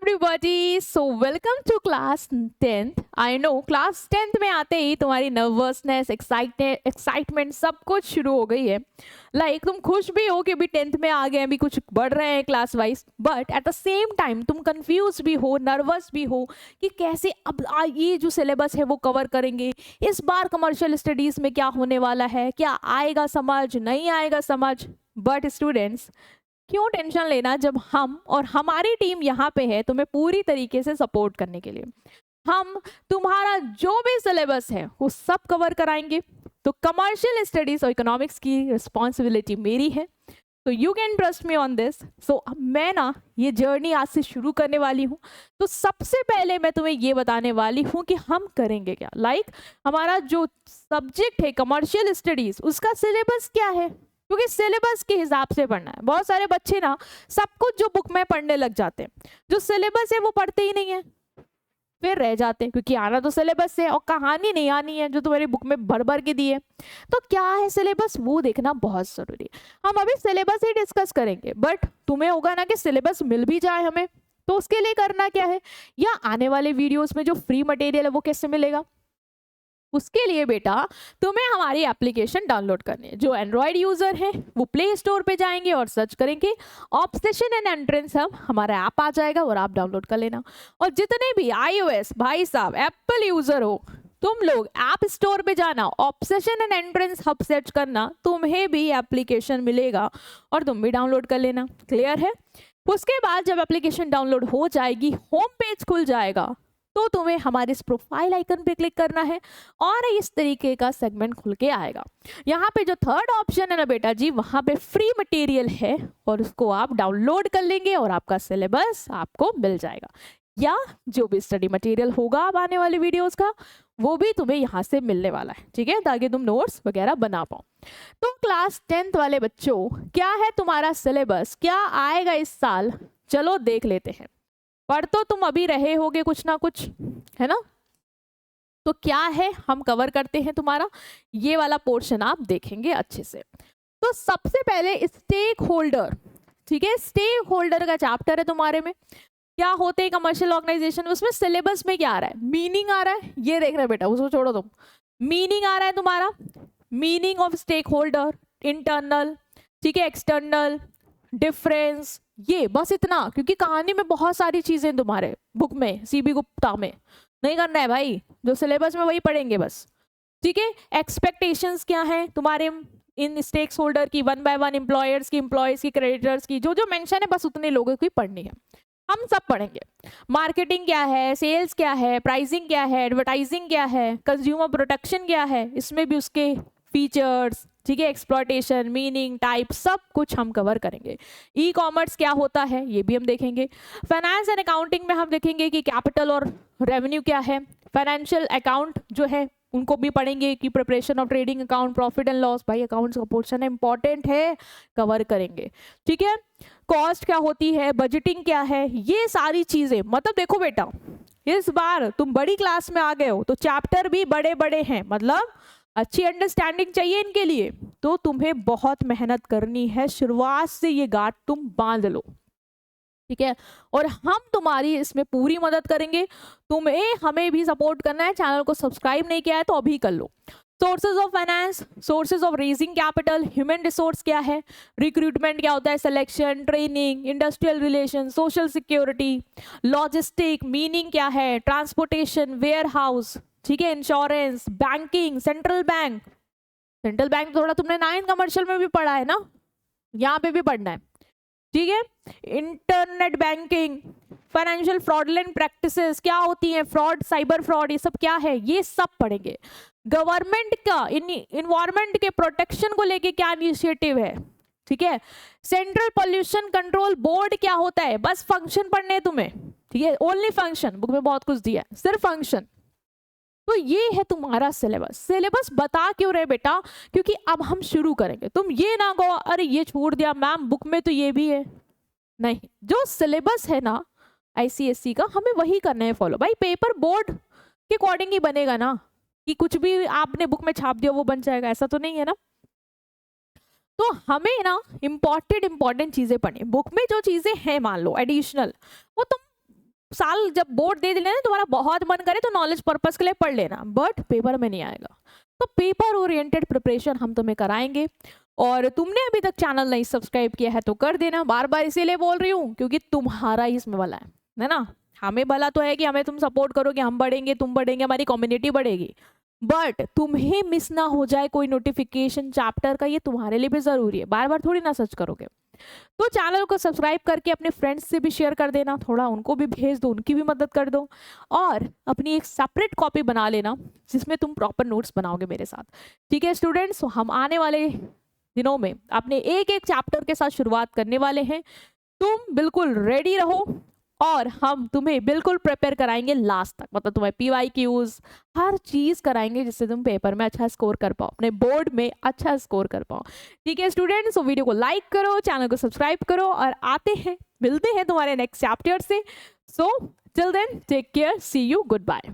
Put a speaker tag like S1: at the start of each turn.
S1: everybody, so welcome to class 10th. I know class 10th में आते ही तुम्हारी nervousness, excitement सब कुछ शुरू हो गई है. तुम खुश भी हो कि भी 10th में आ गए हैं, भी कुछ बढ़ रहे हैं class wise, but at the same time तुम कंफ्यूज भी हो, नर्वस भी हो कि कैसे अब ये जो सिलेबस है वो कवर करेंगे. इस बार कमर्शियल स्टडीज में क्या होने वाला है, क्या आएगा समझ, नहीं आएगा समझ. बट स्टूडेंट्स, क्यों टेंशन लेना जब हम और हमारी टीम यहाँ पे है तुम्हें पूरी तरीके से सपोर्ट करने के लिए. हम तुम्हारा जो भी सिलेबस है वो सब कवर कराएंगे. तो कमर्शियल स्टडीज और इकोनॉमिक्स की रिस्पॉन्सिबिलिटी मेरी है, तो you can trust me on this. So मैं ना ये जर्नी आज से शुरू करने वाली हूँ. तो सबसे पहले मैं तुम्हें ये बताने वाली हूँ कि हम करेंगे क्या. हमारा जो सब्जेक्ट है कमर्शियल स्टडीज, उसका सिलेबस क्या है, क्योंकि सिलेबस के हिसाब से पढ़ना है. बहुत सारे बच्चे ना सब कुछ जो बुक में पढ़ने लग जाते हैं, जो सिलेबस है वो पढ़ते ही नहीं है, फिर रह जाते हैं, क्योंकि आना तो सिलेबस से और कहानी नहीं आनी है जो तुम्हारी बुक में भर भर के दी है. तो क्या है सिलेबस, वो देखना बहुत जरूरी है. हम अभी सिलेबस ही डिस्कस करेंगे, बट तुम्हें होगा ना कि सिलेबस मिल भी जाए हमें, तो उसके लिए करना क्या है, या आने वाले वीडियोस में जो फ्री मटेरियल है वो कैसे मिलेगा. उसके लिए बेटा तुम्हें हमारी एप्लीकेशन डाउनलोड करनी है. जो एंड्रॉयड यूजर है वो प्ले स्टोर पे जाएंगे और सर्च करेंगे ऑब्सेशन एंड एंट्रेंस हब, हमारा ऐप आ जाएगा और आप डाउनलोड कर लेना. और जितने भी iOS भाई साहब एप्पल यूजर हो, तुम लोग ऐप स्टोर पे जाना, obsession and entrance hub search करना, तुम्हें भी एप्लीकेशन मिलेगा और तुम भी डाउनलोड कर लेना. क्लियर है. उसके बाद जब एप्लीकेशन डाउनलोड हो जाएगी, होम पेज खुल जाएगा, तो तुम्हें हमारे इस प्रोफाइल आइकन पे क्लिक करना है और इस तरीके का सेगमेंट खुल के आएगा. यहाँ पे जो थर्ड ऑप्शन है ना बेटा जी, वहां पे फ्री मटेरियल है और उसको आप डाउनलोड कर लेंगे और आपका सिलेबस आपको मिल जाएगा, या जो भी स्टडी मटेरियल होगा अब आने वाले वीडियोस का वो भी तुम्हें यहाँ से मिलने वाला है. ठीक है, ताकि तुम नोट्स वगैरह बना पाओ. तो क्लास 10th वाले बच्चों, क्या है तुम्हारा सिलेबस, क्या आएगा इस साल, चलो देख लेते हैं. पढ़ तो तुम अभी रहे होगे कुछ ना कुछ, है ना. तो क्या है हम कवर करते हैं, तुम्हारा ये वाला पोर्शन आप देखेंगे अच्छे से. तो सबसे पहले स्टेक होल्डर. ठीक है, स्टेक होल्डर का चैप्टर है तुम्हारे में. क्या होते हैं कमर्शियल ऑर्गेनाइजेशन, उसमें सिलेबस में क्या आ रहा है, मीनिंग आ रहा है. ये देख रहे बेटा, उसको छोड़ो तुम. मीनिंग आ रहा है तुम्हारा, meaning of stakeholder, internal, ठीक है, एक्सटर्नल, डिफरेंस, ये बस इतना. क्योंकि कहानी में बहुत सारी चीजें तुम्हारे बुक में, सीबी गुप्ता में नहीं करना है भाई, जो सिलेबस में वही पढ़ेंगे बस. ठीक है, एक्सपेक्टेशंस क्या है तुम्हारे इन स्टेक्स होल्डर की, 1 by 1 एम्प्लॉयर्स की, एम्प्लॉयज की, क्रेडिटर्स की, जो जो मेंशन है बस उतने लोगों की पढ़नी है, हम सब पढ़ेंगे. मार्केटिंग क्या है, सेल्स क्या है, प्राइसिंग क्या है, एडवर्टाइजिंग क्या है, कंज्यूमर प्रोटेक्शन क्या है, इसमें भी उसके फीचर्स, ठीक है, एक्सप्लॉयटेशन, मीनिंग, टाइप, सब कुछ हम कवर करेंगे. ई कॉमर्स क्या होता है ये भी हम देखेंगे. फाइनेंस एंड अकाउंटिंग में हम देखेंगे कि कैपिटल और रेवेन्यू क्या है. फाइनेंशियल अकाउंट जो है उनको भी पढ़ेंगे कि preparation of trading account, profit and loss, भाई अकाउंट्स का पोर्शन है, इंपॉर्टेंट है, कवर करेंगे. ठीक है, कॉस्ट क्या होती है, बजटिंग क्या है, ये सारी चीजें. मतलब देखो बेटा, इस बार तुम बड़ी क्लास में आ गए हो तो चैप्टर भी बड़े बड़े हैं, मतलब अच्छी अंडरस्टैंडिंग चाहिए इनके लिए, तो तुम्हें बहुत मेहनत करनी है. शुरुआत से ये गांठ तुम बांध लो. ठीक है, और हम तुम्हारी इसमें पूरी मदद करेंगे. तुम्हें हमें भी सपोर्ट करना है. चैनल को सब्सक्राइब नहीं किया है तो अभी कर लो. Sources of finance, sources of raising capital, human resource क्या है, रिक्रूटमेंट क्या होता है, selection, training, industrial relation, social security, logistic, meaning क्या है, ट्रांसपोर्टेशन, वेयर हाउस, ठीक है, insurance, banking, central bank. Central bank थोड़ा तुमने 9 कमर्शियल में भी पढ़ा है ना, यहाँ पे भी पढ़ना है. ठीक है, internet banking, financial fraudulent practices क्या होती हैं, फ्रॉड, साइबर फ्रॉड, ये सब क्या है, ये सब पढ़ेंगे. गवर्नमेंट का इन्वायरमेंट के प्रोटेक्शन को लेके क्या इनिशिएटिव है. ठीक है, सेंट्रल पोल्यूशन कंट्रोल बोर्ड क्या होता है, बस फंक्शन पढ़ने तुम्हें. ठीक है, ओनली फंक्शन, बुक में बहुत कुछ दिया है, सिर्फ फंक्शन. तो ये है तुम्हारा सिलेबस. सिलेबस बता क्यों रहे बेटा, क्योंकि अब हम शुरू करेंगे. तुम ये ना कहो अरे ये छोड़ दिया मैम, बुक में तो ये भी है. नहीं, जो सिलेबस है ना ICSE का, हमें वही करना है फॉलो. भाई पेपर बोर्ड के अकॉर्डिंग ही बनेगा ना, कि कुछ भी आपने बुक में छाप दिया वो बन जाएगा, ऐसा तो नहीं है ना. तो हमें ना इंपॉर्टेंट चीजें पढ़नी. बुक में जो चीजें हैं मान लो एडिशनल, वो तुम साल जब बोर्ड दे देना, तुम्हारा बहुत मन करे तो नॉलेज पर्पस के लिए पढ़ लेना, बट पेपर में नहीं आएगा। तो पेपर ओरिएंटेड प्रिपरेशन हम तुम्हें कराएंगे। और तुमने अभी तक चैनल नहीं सब्सक्राइब किया है तो कर देना। बार बार इसीलिए बोल रही हूँ क्योंकि तुम्हारा ही इसमें भला है ना। हमें भला तो है कि हमें तुम सपोर्ट करोगे, हम बढ़ेंगे, तुम बढ़ेंगे, हमारी कम्युनिटी बढ़ेगी, बट तुम्हें मिस ना हो जाए कोई नोटिफिकेशन चैप्टर का, ये तुम्हारे लिए भी जरूरी है। बार बार थोड़ी ना सर्च करोगे। तो चैनल को सब्सक्राइब करके अपने फ्रेंड्स से भी शेयर कर देना, थोड़ा उनको भी भेज दो, उनकी भी मदद कर दो। और अपनी एक सेपरेट कॉपी बना लेना जिसमें तुम प्रॉपर नोट्स बनाओगे मेरे साथ। ठीक है स्टूडेंट्स, हम आने वाले दिनों में अपने एक एक चैप्टर के साथ शुरुआत करने वाले हैं। तुम बिल्कुल रेडी रहो और हम तुम्हें बिल्कुल प्रिपेयर कराएंगे लास्ट तक, मतलब तुम्हें PYQs हर चीज कराएंगे जिससे तुम पेपर में अच्छा स्कोर कर पाओ, अपने बोर्ड में अच्छा स्कोर कर पाओ। ठीक है स्टूडेंट्स, तो वीडियो को लाइक करो, चैनल को सब्सक्राइब करो और मिलते हैं तुम्हारे नेक्स्ट चैप्टर से। So till then take care, see you, good bye.